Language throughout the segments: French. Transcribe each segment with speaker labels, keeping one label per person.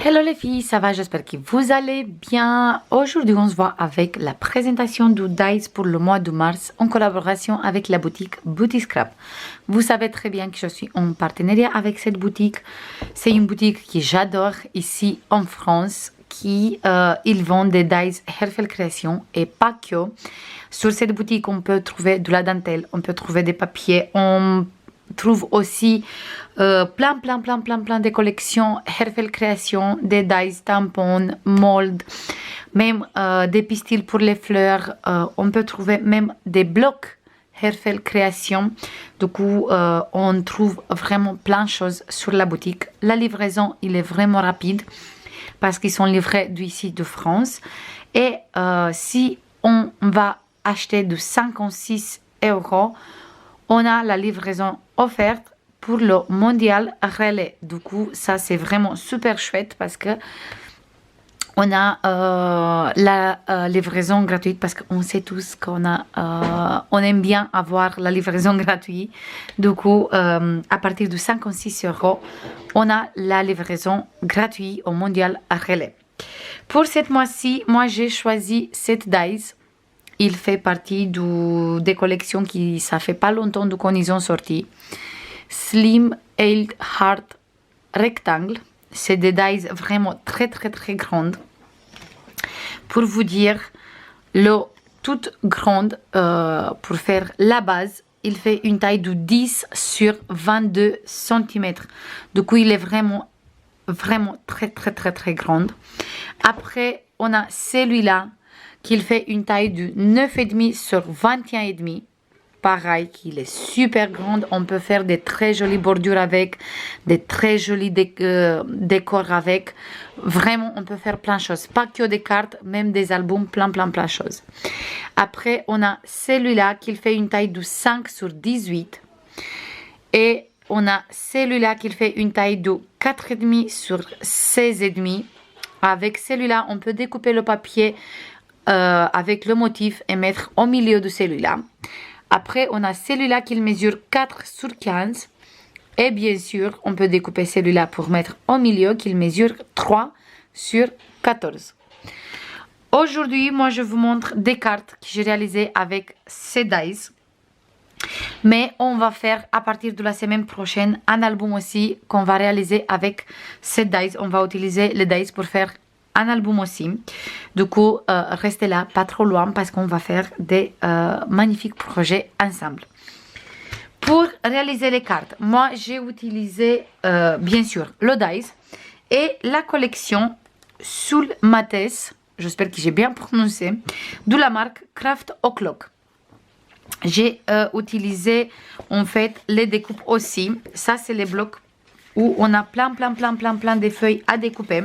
Speaker 1: Hello les filles, ça va? J'espère que vous allez bien. Aujourd'hui, on se voit avec la présentation du Dice pour le mois de mars en collaboration avec la boutique Booty Scrap. Vous savez très bien que je suis en partenariat avec cette boutique. C'est une boutique que j'adore ici en France, ils vendent des Dice Hairfell Création et pas que. Sur cette boutique, on peut trouver de la dentelle, on peut trouver des papiers, on trouve aussi plein de collections Hairfell Création, des dies, tampons, molds, même des pistils pour les fleurs. On peut trouver même des blocs Hairfell Création. Du coup, on trouve vraiment plein de choses sur la boutique. La livraison, il est vraiment rapide parce qu'ils sont livrés d'ici de France. Et si on va acheter de 56 €, on a la livraison offerte pour le mondial relais. Du coup, ça c'est vraiment super chouette parce que on a la livraison gratuite parce qu'on sait tous qu'on on aime bien avoir la livraison gratuite. Du coup, à partir de 56 €, on a la livraison gratuite au mondial relais. Pour cette mois-ci, moi j'ai choisi cette dice. Il fait partie des collections qui, ça fait pas longtemps qu'on ils ont sorti. Slim Held Heart Rectangle. C'est des dies vraiment très grandes. Pour vous dire, toute grande, pour faire la base, il fait une taille de 10 sur 22 cm. Du coup, il est vraiment très grande. Après, on a celui-là, qu'il fait une taille de 9,5 sur 21,5. Pareil, qu'il est super grand. On peut faire des très jolies bordures avec, des très jolis décors avec. Vraiment, on peut faire plein de choses. Pas que des cartes, même des albums, plein de choses. Après, on a celui-là qu'il fait une taille de 5 sur 18. Et on a celui-là qu'il fait une taille de 4,5 sur 16,5. Avec celui-là, on peut découper le papier avec le motif et mettre au milieu de celui-là. Après, on a celui-là qui mesure 4 sur 15. Et bien sûr, on peut découper celui-là pour mettre au milieu qui mesure 3 sur 14. Aujourd'hui, moi, je vous montre des cartes que j'ai réalisées avec ces dice. Mais on va faire à partir de la semaine prochaine un album aussi qu'on va réaliser avec ces dice. On va utiliser les dice pour faire un album aussi. Du coup, restez là, pas trop loin, parce qu'on va faire des magnifiques projets ensemble. Pour réaliser les cartes, moi j'ai utilisé bien sûr le dice et la collection Sul Mates, j'espère que j'ai bien prononcé, de la marque Craft O'Clock. J'ai utilisé en fait les découpes aussi. Ça c'est les blocs où on a plein de feuilles à découper.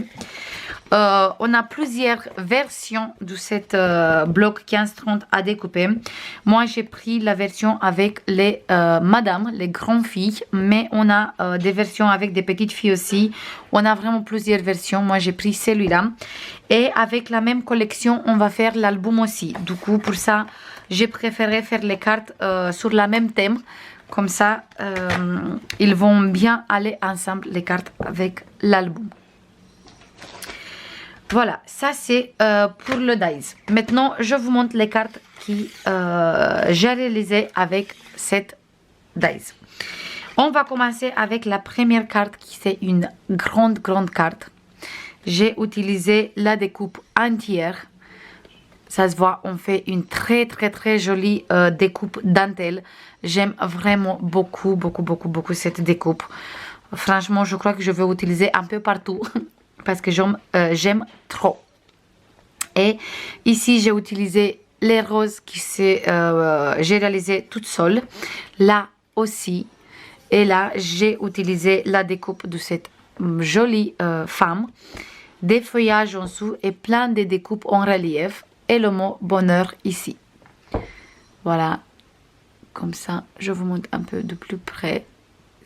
Speaker 1: On a plusieurs versions de cette bloc 15-30 à découper. Moi, j'ai pris la version avec les madames, les grandes filles. Mais on a des versions avec des petites filles aussi. On a vraiment plusieurs versions. Moi, j'ai pris celui-là. Et avec la même collection, on va faire l'album aussi. Du coup, pour ça, j'ai préféré faire les cartes sur la même thème. Comme ça, ils vont bien aller ensemble, les cartes avec l'album. Voilà, ça c'est pour le dice. Maintenant, je vous montre les cartes que j'ai réalisées avec cette dice. On va commencer avec la première carte qui c'est une grande carte. J'ai utilisé la découpe entière. Ça se voit, on fait une très jolie découpe dentelle. J'aime vraiment beaucoup cette découpe. Franchement, je crois que je vais utiliser un peu partout. Parce que j'aime trop. Et ici, j'ai utilisé les roses que j'ai réalisé toute seule. Là aussi. Et là, j'ai utilisé la découpe de cette jolie femme. Des feuillages en dessous et plein de découpes en relief. Et le mot bonheur ici. Voilà. Comme ça, je vous montre un peu de plus près.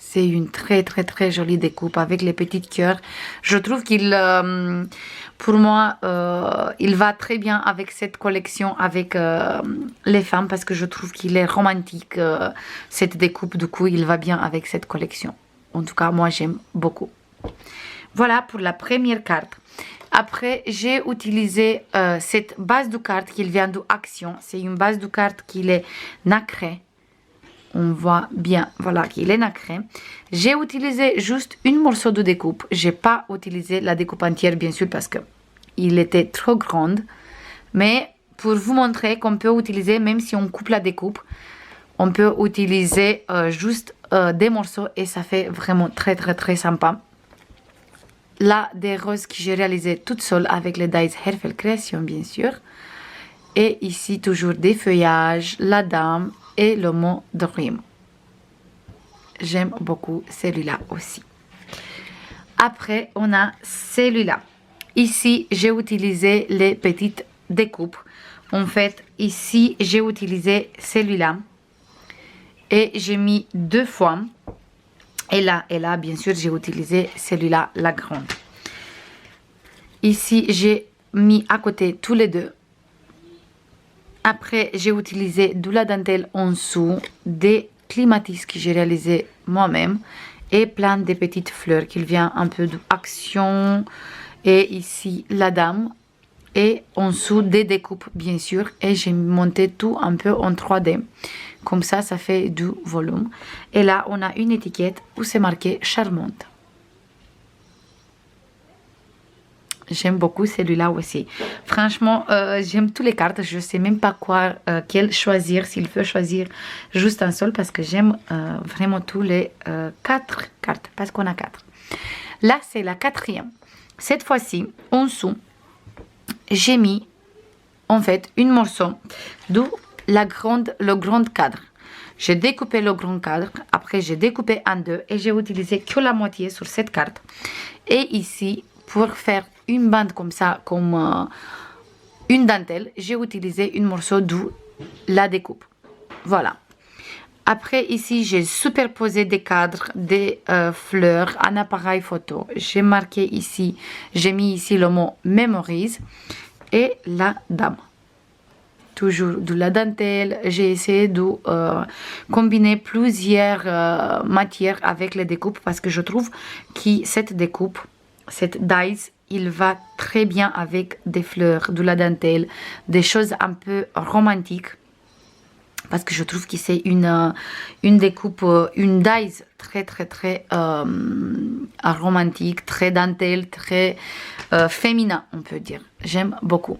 Speaker 1: C'est une très jolie découpe avec les petites cœurs. Je trouve qu'il, pour moi, il va très bien avec cette collection, avec les femmes, parce que je trouve qu'il est romantique, cette découpe. Du coup, il va bien avec cette collection. En tout cas, moi, j'aime beaucoup. Voilà pour la première carte. Après, j'ai utilisé cette base de carte qui vient d'Action. C'est une base de carte qui est nacrée. On voit bien, voilà, qu'il est nacré. J'ai utilisé juste un morceau de découpe. J'ai pas utilisé la découpe entière, bien sûr, parce que il était trop grande. Mais pour vous montrer qu'on peut utiliser, même si on coupe la découpe, on peut utiliser juste des morceaux et ça fait vraiment très, très, très sympa. Là, des roses que j'ai réalisées toute seule avec les Dies Hairfel Création, bien sûr. Et ici, toujours des feuillages, la dame et le mot de rime. J'aime beaucoup celui-là aussi. Après, on a celui-là. Ici, j'ai utilisé les petites découpes. En fait, ici, j'ai utilisé celui-là. Et j'ai mis 2 fois. Et là, bien sûr, j'ai utilisé celui-là, la grande. Ici, j'ai mis à côté tous les deux. Après, j'ai utilisé de la dentelle en dessous, des climatis que j'ai réalisé moi-même et plein de petites fleurs qui viennent un peu d'Action. Et ici, la dame. Et en dessous, des découpes, bien sûr. Et j'ai monté tout un peu en 3D. Comme ça fait du volume. Et là, on a une étiquette où c'est marqué charmante. J'aime beaucoup celui-là aussi. Franchement, j'aime toutes les cartes. Je ne sais même pas quelle choisir, s'il faut choisir juste un seul, parce que j'aime vraiment tous les 4 cartes, parce qu'on a 4. Là, c'est la 4e. Cette fois-ci, en dessous, j'ai mis, en fait, un morceau de le grand cadre. J'ai découpé le grand cadre, après j'ai découpé en 2 et j'ai utilisé que la moitié sur cette carte. Et ici, pour faire une bande comme ça, comme une dentelle, j'ai utilisé un morceau de la découpe. Voilà. Après, ici, j'ai superposé des cadres, des fleurs, un appareil photo. J'ai marqué ici, j'ai mis ici le mot mémorise et la dame. Toujours de la dentelle. J'ai essayé de combiner plusieurs matières avec les découpes parce que je trouve que cette découpe, cette dies, il va très bien avec des fleurs, de la dentelle, des choses un peu romantiques. Parce que je trouve que c'est une découpe, une dies très très très romantique, très dentelle, très féminin, on peut dire. J'aime beaucoup.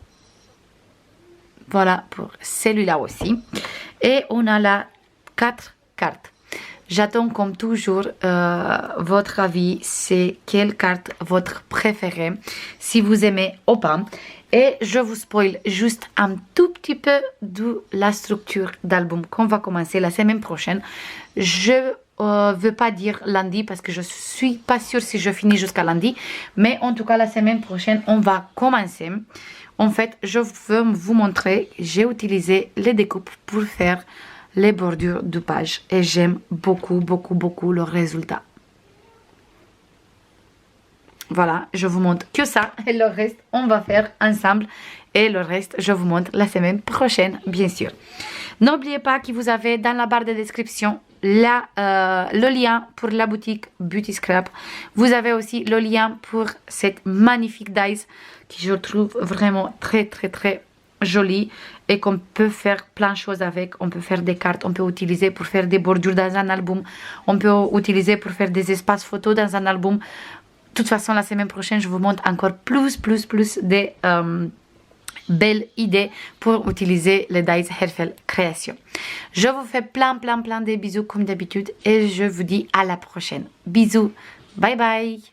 Speaker 1: Voilà pour celui-là aussi. Et on a là 4 cartes. J'attends comme toujours votre avis, c'est quelle carte votre préférée, si vous aimez ou pas. Et je vous spoil juste un tout petit peu de la structure d'album qu'on va commencer la semaine prochaine. Je ne veux pas dire lundi parce que je ne suis pas sûre si je finis jusqu'à lundi. Mais en tout cas, la semaine prochaine, on va commencer. En fait, je veux vous montrer, j'ai utilisé les découpes pour faire les bordures de page. Et j'aime beaucoup, beaucoup, beaucoup le résultat. Voilà, je vous montre que ça. Et le reste, on va faire ensemble. Et le reste, je vous montre la semaine prochaine, bien sûr. N'oubliez pas que vous avez dans la barre de description le lien pour la boutique Beauty Scrap. Vous avez aussi le lien pour cette magnifique dies que je trouve vraiment très, très, très jolie. Et qu'on peut faire plein de choses avec. On peut faire des cartes, on peut utiliser pour faire des bordures dans un album. On peut utiliser pour faire des espaces photos dans un album. De toute façon, la semaine prochaine, je vous montre encore plus des belles idées pour utiliser les Dies Hairfel Création. Je vous fais plein de bisous comme d'habitude et je vous dis à la prochaine. Bisous, bye bye.